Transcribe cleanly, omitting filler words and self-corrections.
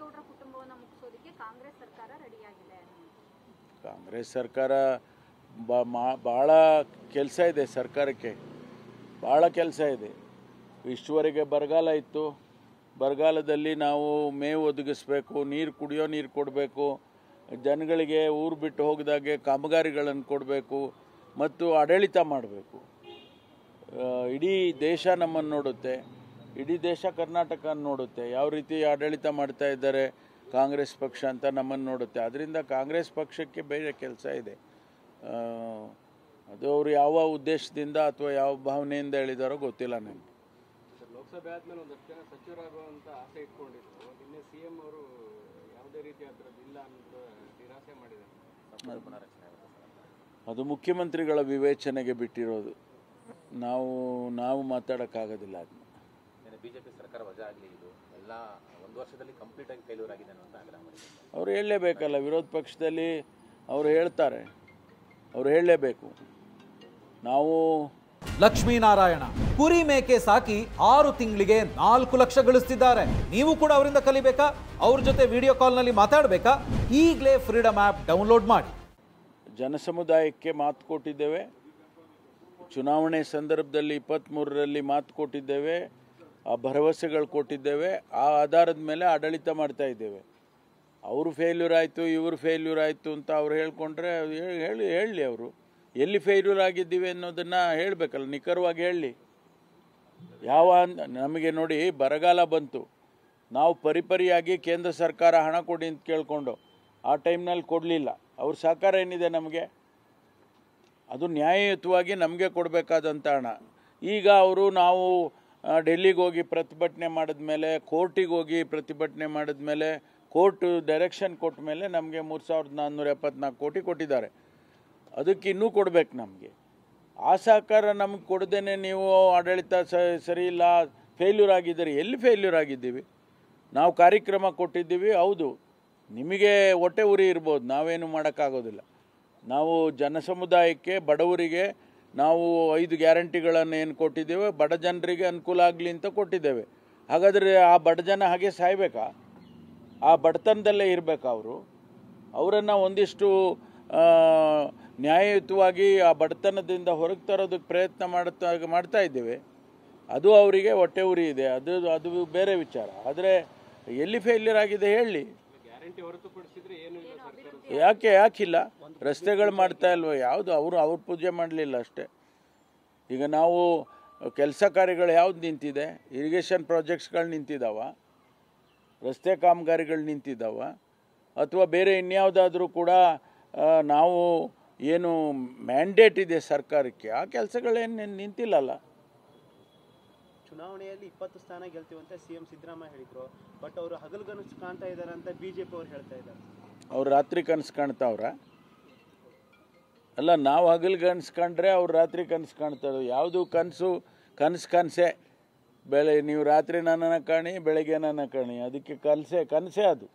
ದೇವೇಗೌಡರ ಕುಟುಂಬವನ್ನು ಮುಗಿಸೋದಕ್ಕೆ ಕಾಂಗ್ರೆಸ್ ಸರ್ಕಾರ ರೆಡಿಯಾಗಿದೆ. ಕಾಂಗ್ರೆಸ್ ಸರ್ಕಾರ ಭಾಳ ಕೆಲಸ ಇದೆ, ಸರ್ಕಾರಕ್ಕೆ ಭಾಳ ಕೆಲಸ ಇದೆ. ಇಷ್ಟುವರೆಗೆ ಬರಗಾಲ ಇತ್ತು, ಬರಗಾಲದಲ್ಲಿ ನಾವು ಮೇವು ಒದಗಿಸ್ಬೇಕು, ಕುಡಿಯೋ ನೀರು ಕೊಡಬೇಕು, ಜನಗಳಿಗೆ ಊರು ಬಿಟ್ಟು ಹೋಗಿದಾಗೆ ಕಾಮಗಾರಿಗಳನ್ನು ಕೊಡಬೇಕು ಮತ್ತು ಆಡಳಿತ ಮಾಡಬೇಕು. ಇಡೀ ದೇಶ ನಮ್ಮನ್ನು ನೋಡುತ್ತೆ, ಇಡೀ ದೇಶ ಕರ್ನಾಟಕ ನೋಡುತ್ತೆ, ಯಾವ ರೀತಿ ಆಡಳಿತ ಮಾಡ್ತಾ ಇದ್ದಾರೆ ಕಾಂಗ್ರೆಸ್ ಪಕ್ಷ ಅಂತ ನಮ್ಮನ್ನು ನೋಡುತ್ತೆ. ಅದರಿಂದ ಕಾಂಗ್ರೆಸ್ ಪಕ್ಷಕ್ಕೆ ಬೇರೆ ಕೆಲಸ ಇದೆ. ಅದು ಅವರು ಯಾವ ಉದ್ದೇಶದಿಂದ ಅಥವಾ ಯಾವ ಭಾವನೆಯಿಂದ ಹೇಳಿದಾರೋ ಗೊತ್ತಿಲ್ಲ ನನಗೆ. ಲೋಕಸಭೆ ಆದಮೇಲೆ ಒಂದಷ್ಟು ಜನ ಸಚಿವರಾಗುವಂಥ ಆಸೆ ಇಟ್ಕೊಂಡಿದ್ರು. ನಿನ್ನೆ CM ಅವರು ಯಾವುದೇ ರೀತಿ ಅದರದ್ದು ಇಲ್ಲ ಅಂತ ನಿರಾಸೆ ಮಾಡಿದ್ದಾರೆ. ಅದು ಮುಖ್ಯಮಂತ್ರಿಗಳ ವಿವೇಚನೆಗೆ ಬಿಟ್ಟಿರೋದು. ನಾವು ಮಾತಾಡೋಕ್ಕಾಗೋದಿಲ್ಲ ಅದನ್ನ. ಬಿಜೆಪಿ ಸರ್ಕಾರ ವಜಾ ಆಗಲಿ, ಇದು ಎಲ್ಲ ಒಂದು ವರ್ಷದಲ್ಲಿ ಕಂಪ್ಲೀಟ್ ಆಗಿ ಫೇಲ್ಯೂರ್ ಆಗಿದೆ ಅಂತ ಆಗ್ರಹ ಮಾಡಿದ್ದಾರೆ. ಅವರು ಹೇಳಲೇಬೇಕಲ್ಲ, ವಿರೋಧ ಪಕ್ಷದಲ್ಲಿ ಅವರು ಹೇಳ್ತಾರೆ, ಅವರು ಹೇಳಲೇಬೇಕು. ನಾವು ಲಕ್ಷ್ಮೀನಾರಾಯಣ ಕುರಿ ಮೇಕೆ ಸಾಕಿ 6 ತಿಂಗಳಿಗೆ 4 ಲಕ್ಷ ಗಳಿಸ್ತಿದ್ದಾರೆ. ನೀವು ಕೂಡ ಅವರಿಂದ ಕಲಿಬೇಕಾ? ಅವ್ರ ಜೊತೆ ವಿಡಿಯೋ ಕಾಲ್ನಲ್ಲಿ ಮಾತಾಡಬೇಕಾ? ಈಗಲೇ ಫ್ರೀಡಮ್ ಆ್ಯಪ್ ಡೌನ್ಲೋಡ್ ಮಾಡಿ. ಜನಸಮುದಾಯಕ್ಕೆ ಮಾತು ಕೊಟ್ಟಿದ್ದೇವೆ, ಚುನಾವಣೆ ಸಂದರ್ಭದಲ್ಲಿ 23ರಲ್ಲಿ ಮಾತು ಕೊಟ್ಟಿದ್ದೇವೆ, ಆ ಭರವಸೆಗಳು ಕೊಟ್ಟಿದ್ದೇವೆ. ಆ ಆಧಾರದ ಮೇಲೆ ಆಡಳಿತ ಮಾಡ್ತಾ ಇದ್ದೇವೆ. ಅವರು ಫೇಲ್ಯೂರ್ ಆಯಿತು, ಇವರು ಫೇಲ್ಯೂರ್ ಆಯಿತು ಅಂತ ಅವ್ರು ಹೇಳ್ಕೊಂಡ್ರೆ ಹೇಳಲಿ. ಅವರು ಎಲ್ಲಿ ಫೇಲ್ಯೂರ್ ಆಗಿದ್ದೀವಿ ಅನ್ನೋದನ್ನು ಹೇಳಬೇಕಲ್ಲ, ನಿಖರವಾಗಿ ಹೇಳಲಿ. ನಮಗೆ ನೋಡಿ, ಬರಗಾಲ ಬಂತು, ನಾವು ಪರಿಪರಿಯಾಗಿ ಕೇಂದ್ರ ಸರ್ಕಾರ ಹಣ ಕೊಡಿ ಅಂತ ಕೇಳಿಕೊಂಡು ಆ ಟೈಮ್ನಲ್ಲಿ ಕೊಡಲಿಲ್ಲ. ಅವ್ರ ಸಹಕಾರ ಏನಿದೆ ನಮಗೆ? ಅದು ನ್ಯಾಯಯುತವಾಗಿ ನಮಗೆ ಕೊಡಬೇಕಾದಂಥ ಹಣ. ಈಗ ನಾವು ಡೆಲ್ಲಿಗೆ ಹೋಗಿ ಪ್ರತಿಭಟನೆ ಮಾಡಿದ್ಮೇಲೆ, ಕೋರ್ಟಿಗೆ ಹೋಗಿ ಪ್ರತಿಭಟನೆ ಮಾಡಿದ್ಮೇಲೆ, ಕೋರ್ಟ್ ಡೈರೆಕ್ಷನ್ ಕೊಟ್ಟ ಮೇಲೆ ನಮಗೆ 3,474 ಕೋಟಿ ಕೊಟ್ಟಿದ್ದಾರೆ. ಅದಕ್ಕೆ ಇನ್ನೂ ಕೊಡಬೇಕು ನಮಗೆ. ಆ ಸಹಕಾರ ನಮಗೆ ಕೊಡದೇನೆ ನೀವು ಆಡಳಿತ ಸರಿ ಇಲ್ಲ, ಫೇಲ್ಯೂರ್ ಆಗಿದ್ದೀರಿ. ಎಲ್ಲಿ ಫೇಲ್ಯೂರ್ ಆಗಿದ್ದೀವಿ? ನಾವು ಕಾರ್ಯಕ್ರಮ ಕೊಟ್ಟಿದ್ದೀವಿ, ಹೌದು. ನಿಮಗೆ ಹೊಟ್ಟೆ ಉರಿ ಇರ್ಬೋದು, ನಾವೇನು ಮಾಡೋಕ್ಕಾಗೋದಿಲ್ಲ. ನಾವು ಜನಸಮುದಾಯಕ್ಕೆ, ಬಡವರಿಗೆ ನಾವು 5 ಗ್ಯಾರಂಟಿಗಳನ್ನು ಏನು ಕೊಟ್ಟಿದ್ದೇವೆ, ಬಡ ಜನರಿಗೆ ಅನುಕೂಲ ಆಗಲಿ ಅಂತ ಕೊಟ್ಟಿದ್ದೇವೆ. ಹಾಗಾದರೆ ಆ ಬಡ ಜನ ಹಾಗೆ ಸಾಯ್ಬೇಕಾ? ಆ ಬಡತನದಲ್ಲೇ ಇರಬೇಕಾ? ಅವರನ್ನು ಒಂದಿಷ್ಟು ನ್ಯಾಯಯುತವಾಗಿ ಆ ಬಡತನದಿಂದ ಹೊರಗೆ ತರೋದಕ್ಕೆ ಪ್ರಯತ್ನ ಮಾಡ್ತಾ ಇದ್ದೇವೆ. ಅದು ಅವರಿಗೆ ಹೊಟ್ಟೆ ಉರಿ ಇದೆ, ಅದು ಬೇರೆ ವಿಚಾರ. ಆದರೆ ಎಲ್ಲಿ ಫೇಲ್ಯೂರ್ ಆಗಿದೆ ಹೇಳಿ. ಗ್ಯಾರಂಟಿ ಹೊರತುಪಡಿಸಿದ್ರೆ ಏನು ಇಲ್ಲ ಸರ್ಕಾರ. ಯಾಕಿಲ್ಲ? ರಸ್ತೆಗಳು ಮಾಡ್ತಾ ಇಲ್ವ? ಯಾವುದು ಅವ್ರು ಪೂಜೆ ಮಾಡಲಿಲ್ಲ ಅಷ್ಟೇ. ಈಗ ನಾವು ಕೆಲಸ ಕಾರ್ಯಗಳು ಯಾವ್ದು ನಿಂತಿದೆ? ಇರಿಗೇಷನ್ ಪ್ರಾಜೆಕ್ಟ್ಸ್ಗಳು ನಿಂತಿದ್ದಾವ? ರಸ್ತೆ ಕಾಮಗಾರಿಗಳು ನಿಂತಿದ್ದಾವ? ಅಥವಾ ಬೇರೆ ಇನ್ಯಾವುದಾದ್ರೂ ಕೂಡ ನಾವು ಏನು ಮ್ಯಾಂಡೇಟ್ ಇದೆ ಸರ್ಕಾರಕ್ಕೆ, ಆ ಕೆಲಸಗಳೇನು ನಿಂತಿಲ್ಲಲ್ಲ. ಚುನಾವಣೆಯಲ್ಲಿ 20 ಸ್ಥಾನ ಗೆಲ್ತೀವಂತ CM ಸಿದ್ದರಾಮಯ್ಯ ಹೇಳಿದ್ರು. ಬಟ್ ಅವರು ಹಗಲುಗನಸು ಕಾಣ್ತಾ ಇದ್ದಾರೆ ಅಂತ BJP ಅವ್ರು ಹೇಳ್ತಾ ಇದ್ದಾರೆ. ಅವ್ರು ರಾತ್ರಿ ಕನಸು ಕಾಣ್ತಾವ್ರ? ಅಲ್ಲ, ನಾವು ಹಗಲುಗನಸು ಕಂಡ್ರೆ ಅವ್ರು ರಾತ್ರಿ ಕನಸು ಕಾಣ್ತಾರೆ. ಯಾವುದು ಕನಸೇ. ನೀವು ರಾತ್ರಿ ನನ್ನನ್ನು ಕಾಣಿ, ಬೆಳಗ್ಗೆ ನನ್ನ ಕಾಣಿ, ಅದಕ್ಕೆ ಕನಸೇ ಅದು.